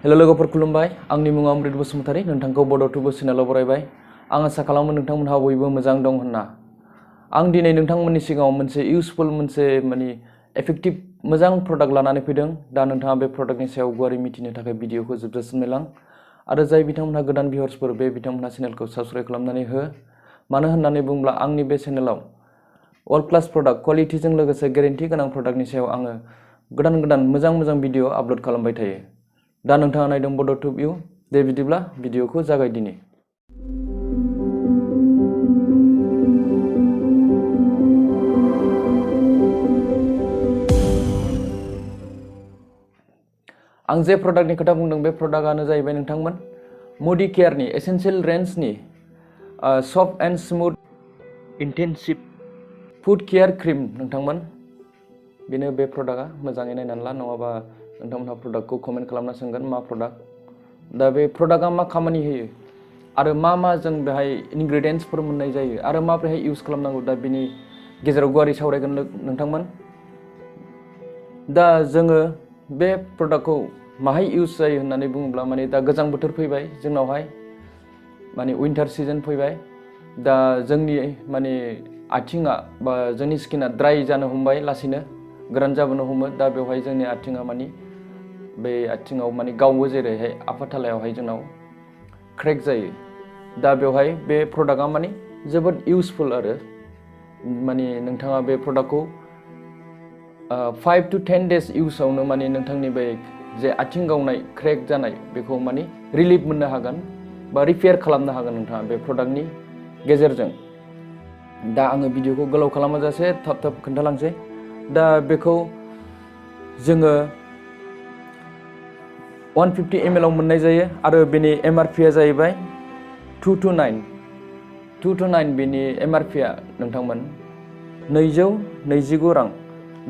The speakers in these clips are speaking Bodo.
हेलो लोगोफोर खुलुमबाय आंनि मुङा अमृत बसुमतारी नोंथांखौ बड'टुबु चेनेलाव बरायबाय आं आसा खालामो नोंथांमोनहा बयबो मोजां दं होनना आं दिनै नोंथांमोननि सिगाङाव मोनसे इउजफुल मोनसे एफेक्टिव मोजां प्रडाक्ट लानानै फैदों दा नोंथाङा बे प्रडाक्टनि सायाव गुवारै मिथिनो थाखाय भिडिअखौ जोबजासिम नायलां आरो जाय बिथांमोनहा गोदान भिउअर्सफोर बे बिथांमोनहा चेनेलखौ साबस्क्राइब खालामनानै हो मानो होननानै बुङोब्ला आंनि बे चेनेलाव अल क्लास प्रडाक्ट क्वालिटिजों लोगोसे गेरेन्टि गोनां प्रडाक्टनि सायाव आङो गोदान मोजां भिडिअ आपलोड खालामबाय थायो दा नोंथाङा नायदों बड'टुबु दे बिदिब्ला भिडिअखौ जागायदिनि आं जे प्रडाक्टनि खोथा बुंदों बे प्रडाक्टआनो जाहैबाय नोंथांमोन मडिकेयारनि एसेन्शियेल रेन्जनि soft and smooth intensive foot care cream नोंथांमोन बेनो बे प्रडाक्टआ मोजाङै नायनानै ला नङाबा नोंथांमोनहा प्रडाक्टखौ कमेन्ट खालामना सोंगोन मा प्रडाक्ट दा बे प्रडाक्टआ मा खामानि होयो आरो मा जों बेहाय इनग्रेडियेन्ट्सफोर मोननाय जायो आरो माबोरैहाय इउज खालामनांगौ दा बिनि गेजेराव गुवारै सावरायगोन नोंथांमोन दा जोङो बे प्रडाक्टखौ माहाय इउज जायो होननानै बुङोब्ला दा गोजां बोथोर फैबाय जोंनावहाय विन्टार सिजन फैबाय दा जोंनि आथिङा बा जोंनि स्किना ड्राइ जानो हमबाय लासैनो गोरान जाबोनो हमो दा बेवहाय जोंनि आथिङा बे आथिङाव गावो जेरैहाय आफाथालायावहाय जोंनाव क्रेक जायो दा बेवहाय बे प्रडाक्टआ जोबोद इउजफुल आरो नोंथाङा बे प्रडाक्टखौ 5 to 10 days इउजआवनो नोंथांनि बे जे आथिं गावनाय क्रेक जानाय बेखौ रिलिफ मोननो हागोन बा रिपेयार खालामनो हागोन नोंथाङा बे प्रडाक्टनि गेजेरजों दा आङो भिडिअखौ गोलाव खालामाजासे थाब खोन्थालांसै दा बेखौ जोङो 150 ml आव मोननाय जायो आरो बेनि MRP आ जाहैबाय 2 to 9 बेनि MRP आ नोंथांमोन 229 रां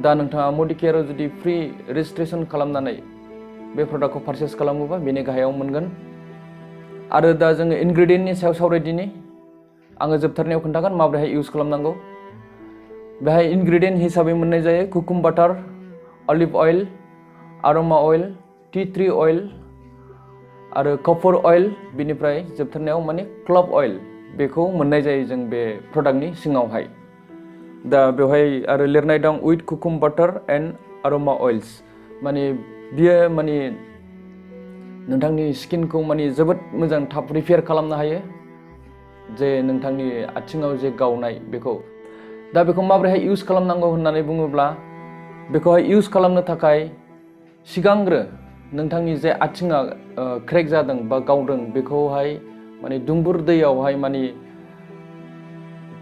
दा नोंथाङा मडिकेयाराव जुदि फ्रि रेजिस्ट्रेसन खालामनानै बे प्रडाक्टखौ पारचेस खालामोबा बेनि गाहायाव मोनगोन आरो दा जोङो इनग्रेडियेन्टनि सायाव सावरायदिनि आङो जोबथारनायाव खोन्थागोन माबोरैहाय इउज खालामनांगौ बेहाय इनग्रेडियेन्ट हिसाबै मोननाय जायो कुकुम बाटार अलिभ अइल आरोमा अइल टी ट्री अइल आरो कपर अइल बिनिफ्राय जोबथारनायाव क्लभ अइल बेखौ मोननाय जायो जों बे प्रडाक्टनि सिङावहाय दा बेवहाय आरो लिरनाय दं उइथ कुकुम बाटार एन्ड आरोमा अइल्स बियो नोंथांनि स्किनखौ जोबोद मोजां थाब रिपेयार खालामनो हायो जे नोंथांनि आथिङाव जे गावनाय बेखौ दा बेखौ माबोरैहाय इउज खालामनांगौ होननानै बुङोब्ला बेखौहाय इउज खालामनो थाखाय सिगांग्रो नोंथांनि जे आथिङा क्रेक जादों बा गावदों बेखौहाय दुंबुर दैयावहाय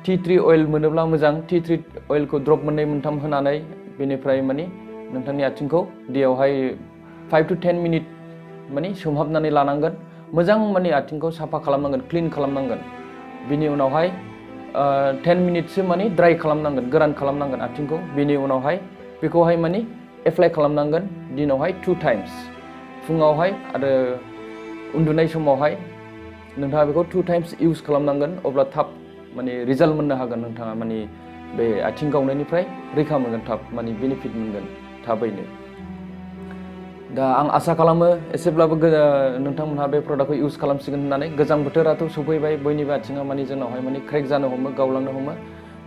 टी ट्री अइल मोनोब्ला मोजां टी ट्री अइलखौ ड्रप 2-3 होनानै बेनिफ्राय नोंथांनि आथिंखौ दैयावहाय 5 to 10 मिनिट सोमहाबनानै लानांगोन मोजां आथिंखौ साफा खालामनांगोन क्लिन खालामनांगोन बिनि उनावहाय 10 मिनिटसो ड्राइ खालामनांगोन गोरान खालामनांगोन आथिंखौ बिनि उनावहाय बेखौहाय एप्लाइ खालामनांगोन दिनावहाय 2 times फुङावहाय आरो उन्दुनाय समावहाय नोंथाङा बेखौ 2 times इउज खालामनांगोन अब्ला थाब रिजाल्ट मोननो हागोन नोंथाङा बे आथिं गावनायनिफ्राय रैखा मोनगोन थाब बेनिफिट मोनगोन थाबैनो दा आं आसा खालामो एसेब्लाबो नोंथांमोनहा बे प्रडाक्टखौ इउज खालामसिगोन होननानै गोजां बोथोराथ' सफैबाय बयनिबो आथिङा जोंनावहाय क्रेक जानो हमो गावलांनो हमो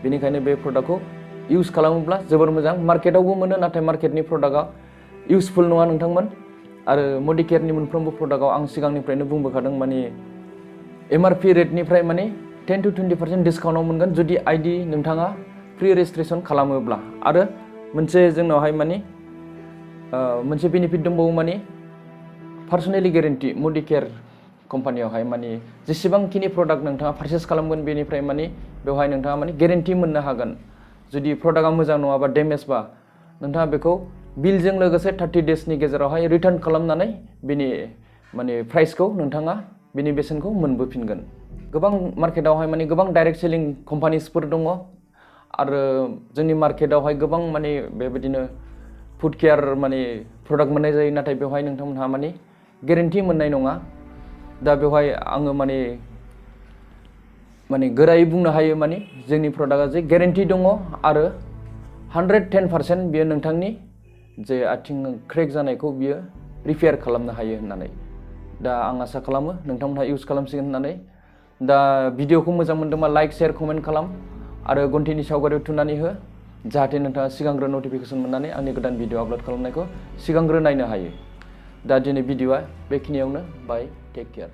बेनिखायनो बे प्रडाक्टखौ इउज खालामोब्ला जोबोर मोजां मार्केटावबो मोनो नाथाय मार्केटनि प्रडाक्टआ इउजफुल नङा नोंथांमोन आरो मडिकेयारनि मोनफ्रोमबो प्रडाक्टआव आं सिगांनिफ्रायनो बुंबोखादों MRP रेटनिफ्राय 10 to 20% डिसकाउन्टआव मोनगोन जुदि आइडि नोंथाङा फ्रि रेजिस्ट्रेसन खालामोब्ला आरो मोनसे जोंनावहाय मोनसे बेनिफिट दंबावो पार्सनेलि गेरेन्टि मडिकेयार कम्पानियावहाय जेसेबांखिनि प्रडाक्ट नोंथाङा पारचेस खालामगोन बेनिफ्राय बेवहाय नोंथाङा गेरेन्टि मोननो हागोन जुदि प्रडाक्टआ मोजां नङाबा डेमेजबा नोंथाङा बेखौ बिलजों लोगोसे 30 daysनि गेजेरावहाय रिटार्न खालामनानै बिनि प्राइसखौ नोंथाङा बिनि बेसेनखौ मोनबोफिनगोन गोबां मार्केटावहाय गोबां डाइरेक्ट सेलिं कम्पानिसफोर दङ आरो जोंनि मार्केटावहाय गोबां बेबायदिनो फुड केयार प्रडाक्ट मोननाय जायो नाथाय बेवहाय नोंथांमोनहा गेरेन्टि मोननाय नङा दा बेवहाय आङो गोरायै बुंनो हायो जोंनि प्रडाक्टआ जे गेरेन्टि दङ आरो 110% बियो नोंथांनि जे आथिं क्रेक जानायखौ बियो रिपेयार खालामनो हायो होननानै। दा आं आसा खालामो नोंथांमोनहा इउज खालामसिगोन होननानै। दा भिडिअखौ मोजां मोनदोंबा लाइक शेयार कमेन्ट खालाम आरो घन्टिनि सावगारियाव थुनानै हो जाहाथे नोंथाङा सिगांग्रो नटिफिकेसन मोननानै आंनि गोदान भिडिअ आपल'ड खालामनायखौ सिगांग्रो नायनो हायो। दा दिनै भिडिअआ बेखिनियावनो बाय टेक केयार।